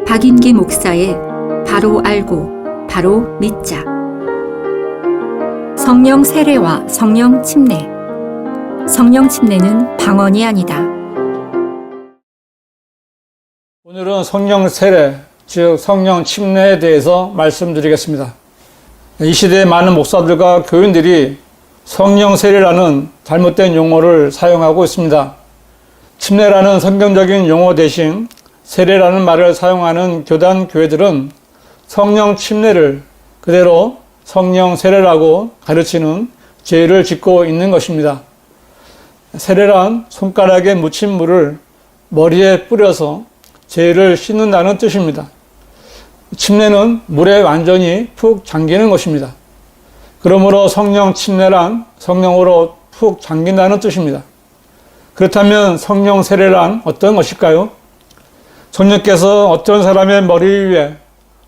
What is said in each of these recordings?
박인기 목사의 바로 알고 바로 믿자. 성령 세례와 성령 침례. 성령 침례는 방언이 아니다. 오늘은 성령 세례, 즉 성령 침례에 대해서 말씀드리겠습니다. 이 시대의 많은 목사들과 교인들이 성령 세례라는 잘못된 용어를 사용하고 있습니다. 침례라는 성경적인 용어 대신 세례라는 말을 사용하는 교단 교회들은 성령 침례를 그대로 성령 세례라고 가르치는 죄를 짓고 있는 것입니다. 세례란 손가락에 묻힌 물을 머리에 뿌려서 죄를 씻는다는 뜻입니다. 침례는 물에 완전히 푹 잠기는 것입니다. 그러므로 성령 침례란 성령으로 푹 잠긴다는 뜻입니다. 그렇다면 성령 세례란 어떤 것일까요? 성령께서 어떤 사람의 머리 위에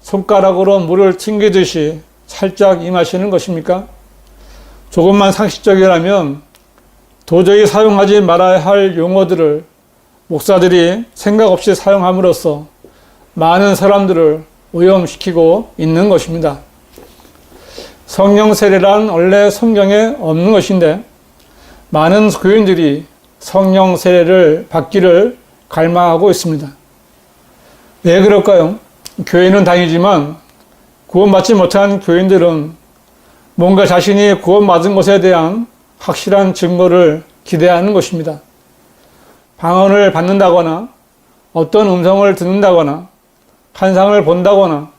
손가락으로 물을 튕기듯이 살짝 임하시는 것입니까? 조금만 상식적이라면 도저히 사용하지 말아야 할 용어들을 목사들이 생각 없이 사용함으로써 많은 사람들을 오염시키고 있는 것입니다. 성령 세례란 원래 성경에 없는 것인데 많은 교인들이 성령 세례를 받기를 갈망하고 있습니다. 왜 그럴까요? 교회는 다니지만 구원받지 못한 교인들은 뭔가 자신이 구원받은 것에 대한 확실한 증거를 기대하는 것입니다. 방언을 받는다거나 어떤 음성을 듣는다거나 환상을 본다거나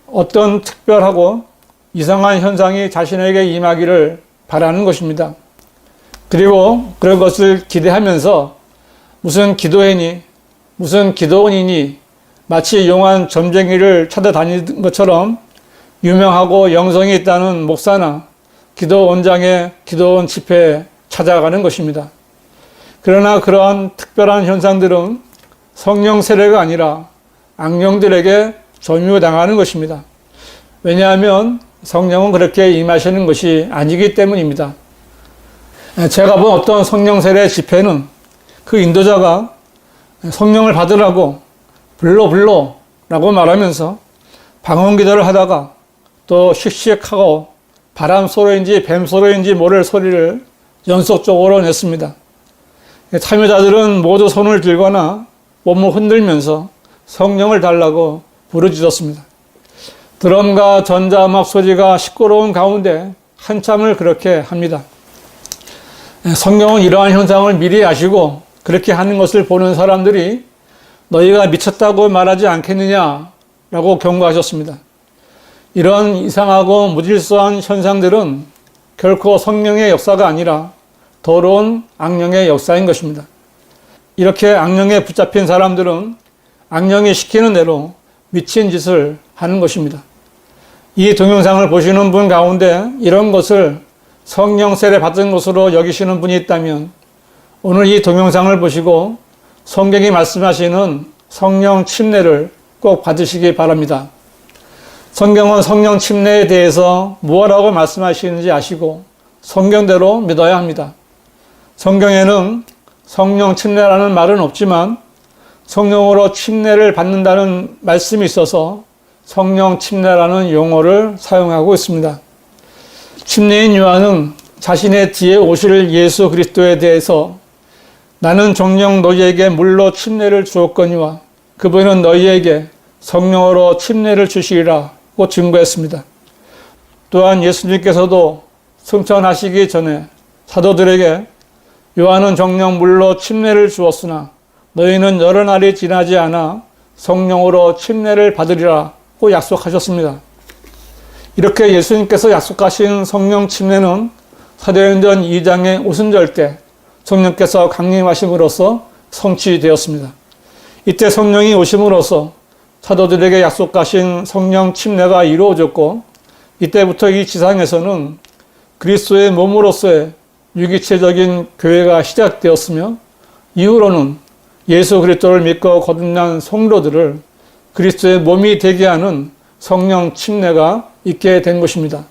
어떤 특별하고 이상한 현상이 자신에게 임하기를 바라는 것입니다. 그리고 그런 것을 기대하면서 무슨 기도회니 무슨 기도원이니 마치 용한 점쟁이를 찾아다니는 것처럼 유명하고 영성이 있다는 목사나 기도원장의 기도원 집회에 찾아가는 것입니다. 그러나 그러한 특별한 현상들은 성령 세례가 아니라 악령들에게 점유당하는 것입니다. 왜냐하면 성령은 그렇게 임하시는 것이 아니기 때문입니다. 제가 본 어떤 성령 세례 집회는 그 인도자가 성령을 받으라고 불러 라고 말하면서 방언 기도를 하다가 또 씩씩하고 바람 소리인지 뱀 소리인지 모를 소리를 연속적으로 냈습니다. 참여자들은 모두 손을 들거나 몸을 흔들면서 성령을 달라고 부르짖었습니다. 드럼과 전자음악 소리가 시끄러운 가운데 한참을 그렇게 합니다. 성령은 이러한 현상을 미리 아시고 그렇게 하는 것을 보는 사람들이 너희가 미쳤다고 말하지 않겠느냐라고 경고하셨습니다. 이런 이상하고 무질서한 현상들은 결코 성령의 역사가 아니라 더러운 악령의 역사인 것입니다. 이렇게 악령에 붙잡힌 사람들은 악령이 시키는 대로 미친 짓을 하는 것입니다. 이 동영상을 보시는 분 가운데 이런 것을 성령 세례 받은 것으로 여기시는 분이 있다면 오늘 이 동영상을 보시고 성경이 말씀하시는 성령 침례를 꼭 받으시기 바랍니다. 성경은 성령 침례에 대해서 무엇라고 말씀하시는지 아시고 성경대로 믿어야 합니다. 성경에는 성령 침례라는 말은 없지만 성령으로 침례를 받는다는 말씀이 있어서 성령 침례라는 용어를 사용하고 있습니다. 침례인 요한은 자신의 뒤에 오실 예수 그리스도에 대해서 나는 정녕 너희에게 물로 침례를 주었거니와 그분은 너희에게 성령으로 침례를 주시리라고 증거했습니다. 또한 예수님께서도 승천하시기 전에 사도들에게 요한은 정녕 물로 침례를 주었으나 너희는 여러 날이 지나지 않아 성령으로 침례를 받으리라고 약속하셨습니다. 이렇게 예수님께서 약속하신 성령 침례는 사도행전 2장의 오순절 때 성령께서 강림하심으로써 성취되었습니다. 이때 성령이 오심으로써 사도들에게 약속하신 성령 침례가 이루어졌고 이때부터 이 지상에서는 그리스도의 몸으로서의 유기체적인 교회가 시작되었으며 이후로는 예수 그리스도를 믿고 거듭난 성도들을 그리스도의 몸이 되게 하는 성령 침례가 있게 된 것입니다.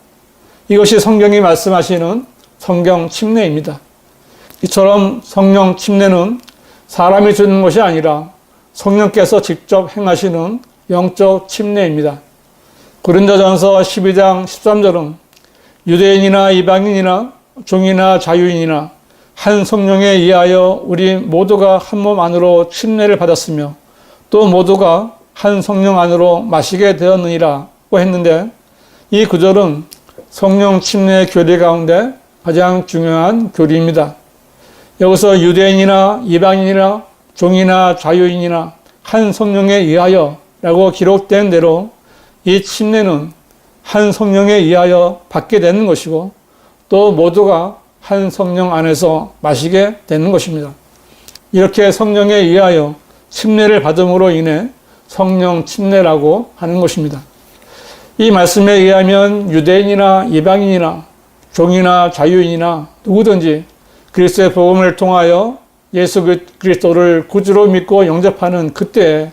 이것이 성경이 말씀하시는 성령 침례입니다. 이처럼 성령 침례는 사람이 주는 것이 아니라 성령께서 직접 행하시는 영적 침례입니다. 고린도전서 12장 13절은 유대인이나 이방인이나 종이나 자유인이나 한 성령에 의하여 우리 모두가 한 몸 안으로 침례를 받았으며 또 모두가 한 성령 안으로 마시게 되었느니라고 했는데, 이 구절은 성령 침례 교리 가운데 가장 중요한 교리입니다. 여기서 유대인이나 이방인이나 종이나 자유인이나 한 성령에 의하여 라고 기록된 대로 이 침례는 한 성령에 의하여 받게 되는 것이고 또 모두가 한 성령 안에서 마시게 되는 것입니다. 이렇게 성령에 의하여 침례를 받음으로 인해 성령 침례라고 하는 것입니다. 이 말씀에 의하면 유대인이나 이방인이나 종이나 자유인이나 누구든지 그리스도의 복음을 통하여 예수 그리스도를 구주로 믿고 영접하는 그때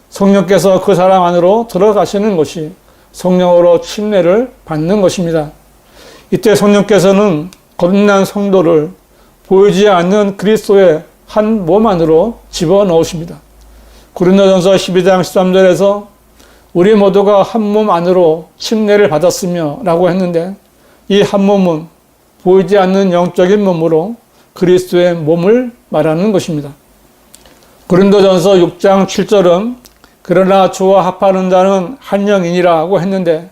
성령께서 그 사람 안으로 들어가시는 것이 성령으로 침례를 받는 것입니다. 이때 성령께서는 거듭난 성도를 보이지 않는 그리스도의 한 몸 안으로 집어넣으십니다. 고린도전서 12장 13절에서 우리 모두가 한 몸 안으로 침례를 받았으며 라고 했는데, 이 한 몸은 보이지 않는 영적인 몸으로 그리스도의 몸을 말하는 것입니다. 고린도전서 6장 7절은 그러나 주와 합하는 자는 한 영이니라고 했는데,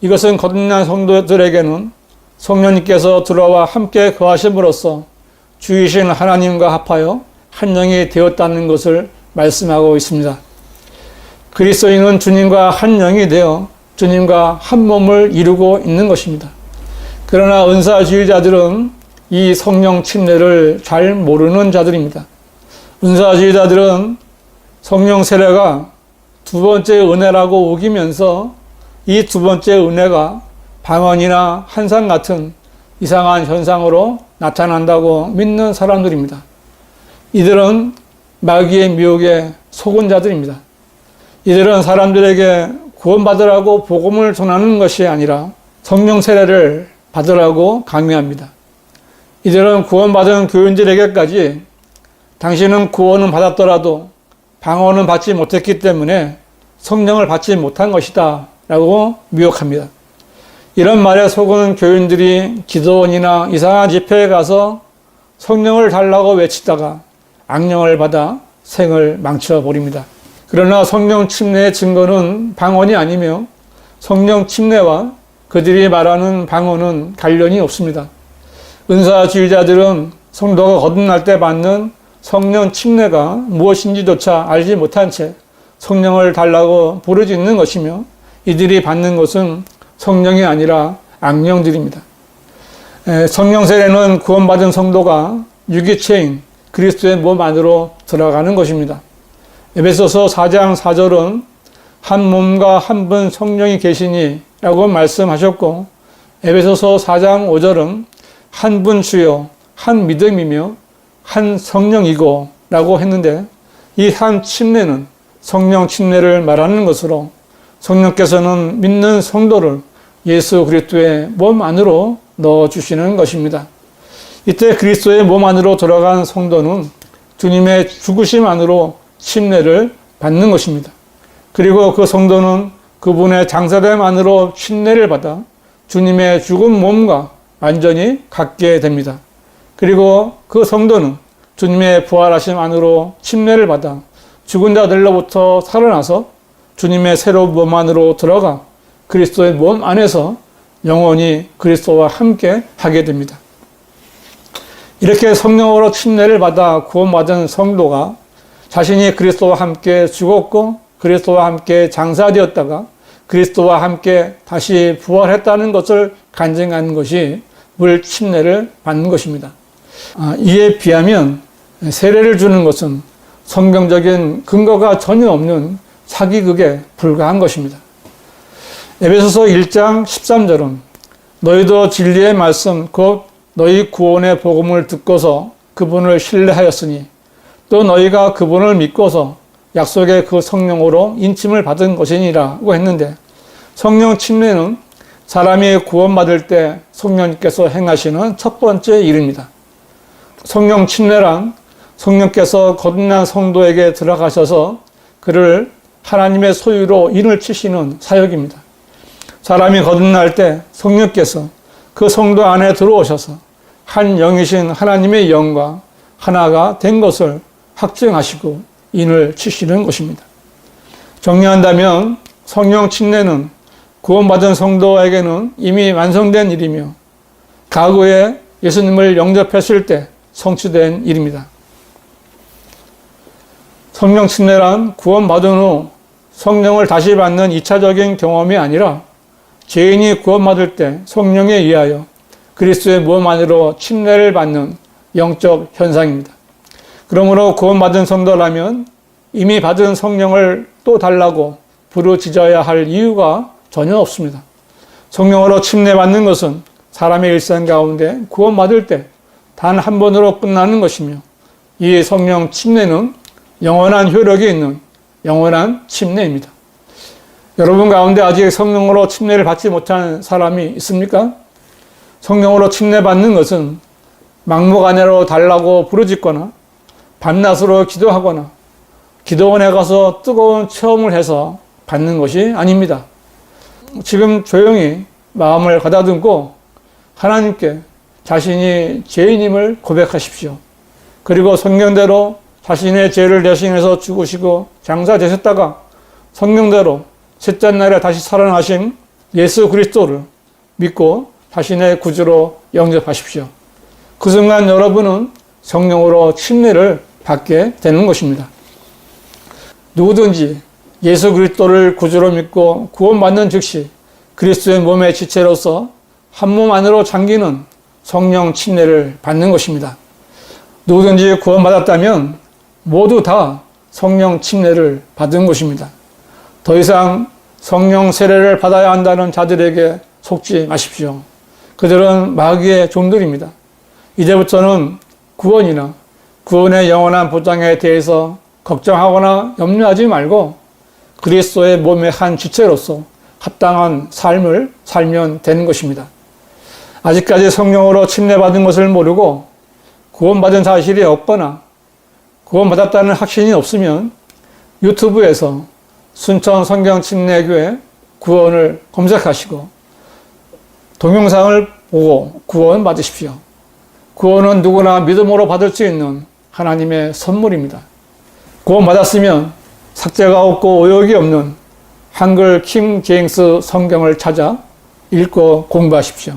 이것은 거듭난 성도들에게는 성령님께서 들어와 함께 거하심으로써 주이신 하나님과 합하여 한 영이 되었다는 것을 말씀하고 있습니다. 그리스도인은 주님과 한 영이 되어 주님과 한 몸을 이루고 있는 것입니다. 그러나 은사주의자들은 이 성령 침례를 잘 모르는 자들입니다. 은사주의자들은 성령 세례가 두 번째 은혜라고 우기면서 이 두 번째 은혜가 방언이나 환상 같은 이상한 현상으로 나타난다고 믿는 사람들입니다. 이들은 마귀의 미혹에 속은 자들입니다. 이들은 사람들에게 구원받으라고 복음을 전하는 것이 아니라 성령 세례를 받으라고 강요합니다. 이들은 구원받은 교인들에게까지 당신은 구원은 받았더라도 방언은 받지 못했기 때문에 성령을 받지 못한 것이다 라고 미혹합니다. 이런 말에 속은 교인들이 기도원이나 이상한 집회에 가서 성령을 달라고 외치다가 악령을 받아 생을 망쳐버립니다. 그러나 성령 침례의 증거는 방언이 아니며 성령 침례와 그들이 말하는 방언은 관련이 없습니다. 은사주의자들은 성도가 거듭날 때 받는 성령 침례가 무엇인지조차 알지 못한 채 성령을 달라고 부르짖는 것이며, 이들이 받는 것은 성령이 아니라 악령들입니다. 성령 세례는 구원받은 성도가 유기체인 그리스도의 몸 안으로 들어가는 것입니다. 에베소서 4장 4절은 한 몸과 한 분 성령이 계시니 라고 말씀하셨고, 에베소서 4장 5절은 한 분 주여 한 믿음이며 한 성령이고 라고 했는데, 이 한 침례는 성령 침례를 말하는 것으로 성령께서는 믿는 성도를 예수 그리스도의 몸 안으로 넣어주시는 것입니다. 이때 그리스도의 몸 안으로 들어간 성도는 주님의 죽으심 안으로 침례를 받는 것입니다. 그리고 그 성도는 그분의 장사됨 안으로 침례를 받아 주님의 죽은 몸과 완전히 같게 됩니다. 그리고 그 성도는 주님의 부활하심 안으로 침례를 받아 죽은 자들로부터 살아나서 주님의 새로운 몸 안으로 들어가 그리스도의 몸 안에서 영원히 그리스도와 함께 하게 됩니다. 이렇게 성령으로 침례를 받아 구원받은 성도가 자신이 그리스도와 함께 죽었고 그리스도와 함께 장사되었다가 그리스도와 함께 다시 부활했다는 것을 간증하는 것이 물 침례를 받는 것입니다. 이에 비하면 세례를 주는 것은 성경적인 근거가 전혀 없는 사기극에 불과한 것입니다. 에베소서 1장 13절은 너희도 진리의 말씀 곧 너희 구원의 복음을 듣고서 그분을 신뢰하였으니 또 너희가 그분을 믿고서 약속의 그 성령으로 인침을 받은 것이니라고 했는데, 성령 침례는 사람이 구원받을 때 성령님께서 행하시는 첫 번째 일입니다. 성령 침례란 성령께서 거듭난 성도에게 들어가셔서 그를 하나님의 소유로 인을 치시는 사역입니다. 사람이 거듭날 때 성령께서 그 성도 안에 들어오셔서 한 영이신 하나님의 영과 하나가 된 것을 확증하시고 인을 치시는 것입니다. 정리한다면 성령 침례는 구원받은 성도에게는 이미 완성된 일이며 과거에 예수님을 영접했을 때 성취된 일입니다. 성령 침례란 구원받은 후 성령을 다시 받는 2차적인 경험이 아니라 죄인이 구원받을 때 성령에 의하여 그리스도의 몸 안으로 침례를 받는 영적 현상입니다. 그러므로 구원받은 성도라면 이미 받은 성령을 또 달라고 부르짖어야 할 이유가 전혀 없습니다. 성령으로 침례받는 것은 사람의 일생 가운데 구원받을 때 단 한 번으로 끝나는 것이며 이 성령 침례는 영원한 효력이 있는 영원한 침례입니다. 여러분 가운데 아직 성령으로 침례를 받지 못한 사람이 있습니까? 성령으로 침례받는 것은 막무가내로 달라고 부르짖거나 밤낮으로 기도하거나 기도원에 가서 뜨거운 체험을 해서 받는 것이 아닙니다. 지금 조용히 마음을 가다듬고 하나님께 자신이 죄인임을 고백하십시오. 그리고 성경대로 자신의 죄를 대신해서 죽으시고 장사되셨다가 성경대로 셋째 날에 다시 살아나신 예수 그리스도를 믿고 자신의 구주로 영접하십시오. 그 순간 여러분은 성령으로 침례를 받게 되는 것입니다. 누구든지 예수 그리스도를 구주로 믿고 구원받는 즉시 그리스도의 몸의 지체로서 한 몸 안으로 잠기는 성령 침례를 받는 것입니다. 누구든지 구원받았다면 모두 다 성령 침례를 받은 것입니다. 더 이상 성령 세례를 받아야 한다는 자들에게 속지 마십시오. 그들은 마귀의 종들입니다. 이제부터는 구원이나 구원의 영원한 보장에 대해서 걱정하거나 염려하지 말고 그리스도의 몸의 한 지체로서 합당한 삶을 살면 되는 것입니다. 아직까지 성령으로 침례받은 것을 모르고 구원받은 사실이 없거나 구원받았다는 확신이 없으면 유튜브에서 순천 성경침례교회 구원을 검색하시고 동영상을 보고 구원 받으십시오. 구원은 누구나 믿음으로 받을 수 있는 하나님의 선물입니다. 구원받았으면 삭제가 없고 오역이 없는 한글 킹 제임스 성경을 찾아 읽고 공부하십시오.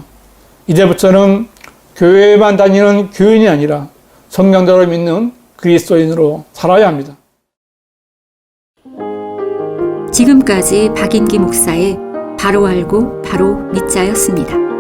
이제부터는 교회에만 다니는 교인이 아니라 성경대로 믿는 그리스도인으로 살아야 합니다. 지금까지 박인기 목사의 바로 알고 바로 믿자였습니다.